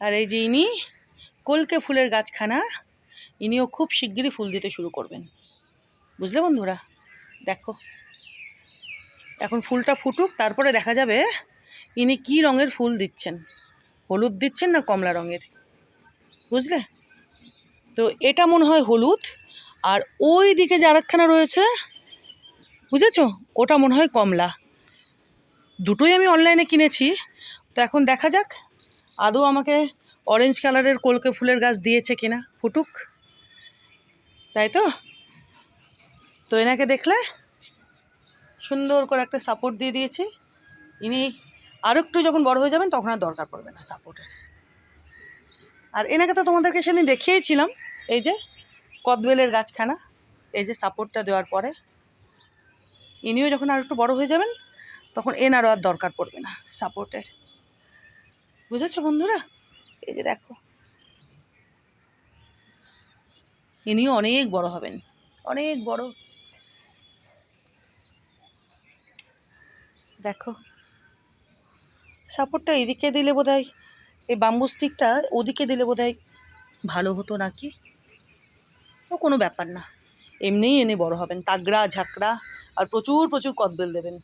আর এই যে ইনি কলকে ফুলের গাছখানা, ইনিও খুব শিগগিরই ফুল দিতে শুরু করবেন, বুঝলে বন্ধুরা। দেখো এখন ফুলটা ফুটুক, তারপরে দেখা যাবে ইনি কি রঙের ফুল দিচ্ছেন, হলুদ দিচ্ছেন না কমলা রঙের, বুঝলে। তো এটা মনে হয় হলুদ, আর ওই দিকে যে আরেকখানা রয়েছে বুঝেছো, ওটা মনে হয় কমলা। দুটোই আমি অনলাইনে কিনেছি। তো এখন দেখা যাক আদৌ আমাকে অরেঞ্জ কালারের কলকে ফুলের গাছ দিয়েছে কিনা, ফুটুক, তাই তো। তো এনাকে দেখলে সুন্দর করে একটা সাপোর্ট দিয়ে দিয়েছি। ইনি আরও একটু যখন বড় হয়ে যাবেন তখন আর দরকার পড়বে না সাপোর্টের। আর এনাকে তো তোমাদেরকে সেদিন দেখিয়েছিলাম, এই যে কদবেলের গাছখানা, এই যে সাপোর্টটা দেওয়ার পরে ইনিও যখন আর একটু বড় হয়ে যাবেন তখন এনারও আর দরকার পড়বে না সাপোর্টের, বুঝেছো বন্ধুরা। এই যে দেখো ইনিও অনেক বড় হবেন, অনেক বড়। দেখো সাপোর্টটা এদিকে দিলে বোধহয়, এই বাম্বু স্টিকটা ওদিকে দিলে বোধহয় ভালো হতো নাকি। তো কোনো ব্যাপার না, এমনিই এনে বড় হবেন, তাগড়া ঝাঁকড়া, আর প্রচুর প্রচুর কদবেল দেবেন।